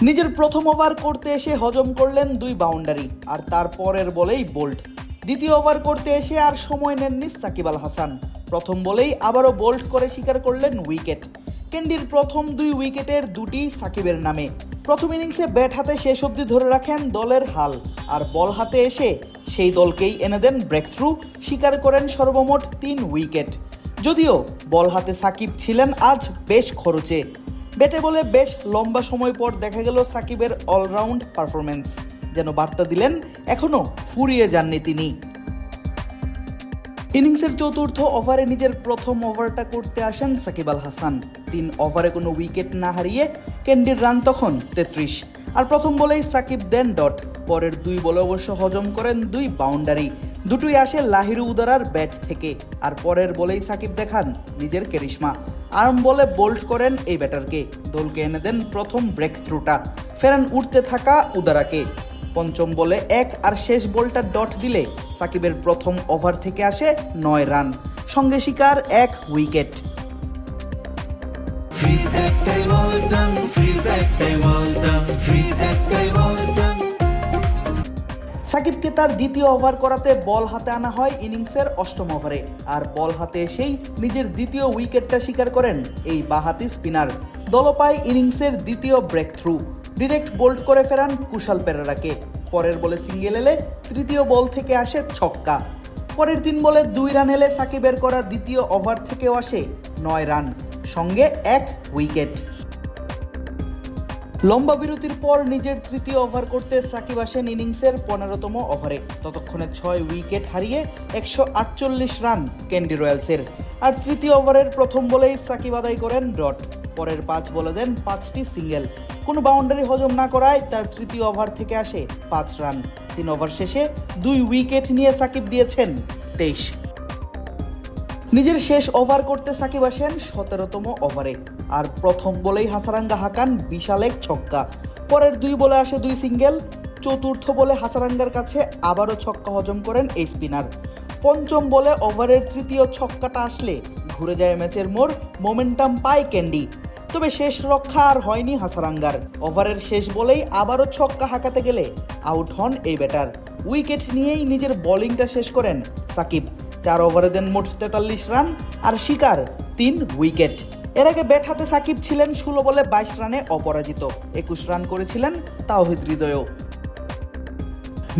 নিজের প্রথম ওভার করতে এসে হজম করলেন 2 বাউন্ডারি, আর তারপরের বলেই বোল্ড। দ্বিতীয় ওভার করতে এসে আর সময় নেননি সাকিব আল হাসান। প্রথম বলেই আবারও বোল্ড করে স্বীকার করলেন উইকেট। ক্যান্ডির প্রথম 2 উইকেটের 2টি সাকিবের নামে। প্রথম ইনিংসে ব্যাট হাতে শেষ অবধি ধরে রাখেন দলের হাল, আর বল হাতে এসে সেই দলকেই এনে দেন ব্রেক থ্রু, স্বীকার করেন সর্বমোট 3 উইকেট। যদিও বল হাতে সাকিব ছিলেন আজ বেশ খরচে। ব্যাটে বলে বেশ লম্বা সময় পর দেখা গেল সাকিবের অলরাউন্ড পারফরমেন্স, যেন বার্তা দিলেন এখনও ফুরিয়ে যাননি তিনি। ইনিংসের চতুর্থ ওভারে নিজের প্রথম ওভারটা করতে আসেন সাকিব আল হাসান। 3 ওভারে কোনো উইকেট না হারিয়ে ক্যান্ডির রান তখন 33, আর প্রথম বলেই সাকিব দেন ডট। পরের 2 বলে অবশ্য হজম করেন 2 বাউন্ডারি, দুটোই আসে লাহিরু উদারার ব্যাট থেকে। আর পরের বলেই সাকিব দেখান নিজের ক্যারিশমা, আর্ম বলে বোল্ড করেন এই ব্যাটারকে, দলকে এনে দেন প্রথম ব্রেক থ্রুটা, ফেরান উঠতে থাকা উদারাকে। পঞ্চম বলে 1 আর শেষ বলটা ডট দিলে সাকিবের প্রথম ওভার থেকে আসে 9 রান, সঙ্গে শিকার 1 উইকেট। সাকিবকে তার দ্বিতীয় ওভার করাতে বল হাতে আনা হয় ইনিংসের 8ম ওভারে, আর বল হাতে এসেই নিজের দ্বিতীয় উইকেটটা স্বীকার করেন এই বাঁহাতি স্পিনার। দল পায় ইনিংসের দ্বিতীয় ব্রেক থ্রু, ডিরেক্ট বোল্ড করে ফেরান কুশাল পেরেরাকে। পরের বলে সিঙ্গেল এলে তৃতীয় বল থেকে আসে ছক্কা। পরের 3 বলে 2 রান এলে সাকিবের করা দ্বিতীয় ওভার থেকেও আসে 9 রান, সঙ্গে 1 উইকেট। লম্বা বিরতির পর নিজের তৃতীয় ওভার করতে সাকিব আসেন ইনিংসের 15তম ওভারে। ততক্ষণে 6 উইকেট হারিয়ে 148 রান ক্যান্ডি রয়্যালসের। আর তৃতীয় ওভারের প্রথম বলেই সাকিব আদায় করেন ডট। পরের 5 বলে দেন 5টি সিঙ্গেল, কোনো বাউন্ডারি হজম না করায় তার তৃতীয় ওভার থেকে আসে 5 রান। 3 ওভার শেষে 2 উইকেট নিয়ে সাকিব দিয়েছেন 23। নিজের শেষ ওভার করতে সাকিব আসেন 17তম ওভারে, আর প্রথম বলেই হাসারাঙ্গা হাঁকান বিশাল এক ছক্কা। পরের 2 বলে আসে 2 সিঙ্গেল। চতুর্থ বলে হাসারাঙ্গার কাছে আবারও ছক্কা হজম করেন এই স্পিনার। পঞ্চম বলে ওভারের তৃতীয় ছক্কাটা আসলে ঘুরে যায় ম্যাচের মোড়, মোমেন্টাম পায় ক্যান্ডি। তবে শেষ রক্ষা আর হয়নি হাসারাঙ্গার। ওভারের শেষ বলেই আবারও ছক্কা হাঁকাতে গেলে আউট হন এই ব্যাটার। উইকেট নিয়েই নিজের বোলিংটা শেষ করেন সাকিব। 4 ওভারে দেন মোট 43 রান, আর শিকার 3 উইকেট। এর আগে ব্যাট হাতে সাকিব ছিলেন 16 বলে 22 রানে অপরাজিত। 21 রান করেছিলেন তাওহিদ হৃদয়ও।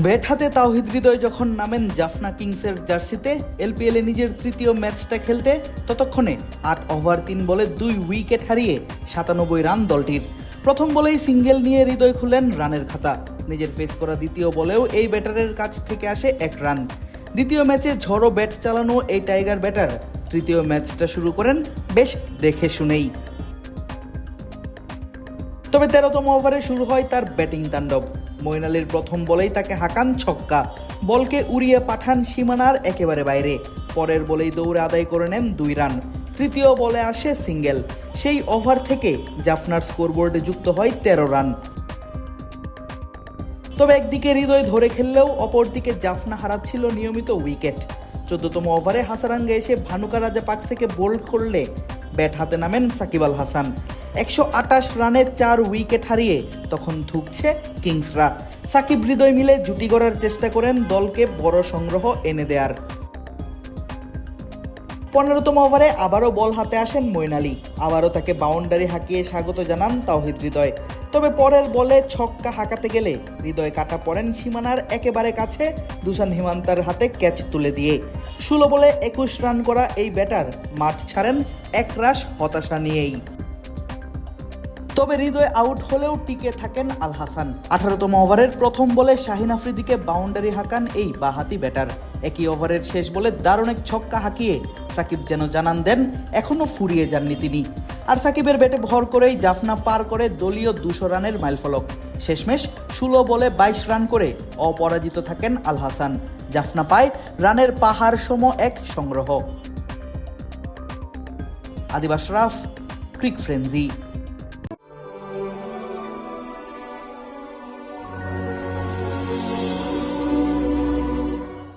ব্যাট হাতে তাওহিদ হৃদয় যখন নামেন জাফনা কিংসের জার্সিতে এলপিএলে নিজের তৃতীয় ম্যাচটা খেলতে, ততক্ষণে 8 ওভার 3 বলে 2 উইকেট হারিয়ে 97 রান দলটির। প্রথম বলেই সিঙ্গেল নিয়ে হৃদয় খুলেন রানের খাতা। নিজের ফেস করা দ্বিতীয় বলেও এই ব্যাটারের কাছ থেকে আসে 1 রান। দ্বিতীয় ম্যাচে ঝড়ো ব্যাট চালানো এই টাইগার ব্যাটার তৃতীয় ম্যাচটা শুরু করেন বেশ দেখে শুনেই। তবে 13তম ওভারে শুরু হয় তার ব্যাটিং তাণ্ডব। মঈন আলীর প্রথম বলেই তাকে হাঁকান ছক্কা, বলকে উড়িয়ে পাঠান সীমানার একেবারে বাইরে। পরের বলেই দৌড়ে আদায় করে নেন 2 রান। তৃতীয় বলে আসে সিঙ্গেল। সেই ওভার থেকে জাফনার স্কোরবোর্ডে যুক্ত হয় 13 রান। তবে একদিকে হৃদয় ধরে খেললেও অপরদিকে জাফনা হারাচ্ছিল নিয়মিত উইকেট। 14তম ওভারে হাসারাঙ্গা এসে ভানুকা রাজাপাকসেকে বোল্ড করলে ব্যাট হাতে নামেন সাকিব আল হাসান। 128 রানে 4 উইকেট হারিয়ে তখন ধুঁকছে কিংসরা। সাকিব হৃদয় মিলে জুটি গড়ার চেষ্টা করেন দলকে বড় সংগ্রহ এনে দেয়ার। 15তম ওভারে আবারও বল হাতে আসেন মঈন আলী। আবারও তাকে বাউন্ডারি হাঁকিয়ে স্বাগত জানান তাওহিদ হৃদয়। তবে পরের বলে ছক্কা হাঁকাতে গেলে হৃদয় কাটা পড়েন সীমানার একেবারে কাছে দুসান হিমান্তার হাতে ক্যাচ তুলে দিয়ে। 16 বলে 21 রান করা এই ব্যাটার মাঠ ছাড়েন একরাশ হতাশা নিয়েই। তবে হৃদয় আউট হলেও টিকে থাকেন আল হাসান। 18তম ওভারের প্রথম বলে শাহিন আফ্রিদিকে বাউন্ডারি হাঁকান এই বাঁহাতি ব্যাটার। একই ওভারের শেষ বলে দারুণ এক ছক্কা হাঁকিয়ে সাকিব যেন জানান দেন এখনও ফুরিয়ে যাননি তিনি। আর সাকিবের ব্যাটে ভর করেই জাফনা পার করে দলীয় 200 রানের মাইলফলক। শেষমেশ 16 বলে 22 রান করে অপরাজিত থাকেন আল হাসান। জাফনা পায় রানের পাহাড় সম এক সংগ্রহ। আদিব আশরাফ, ক্রিক ফ্রেঞ্জি।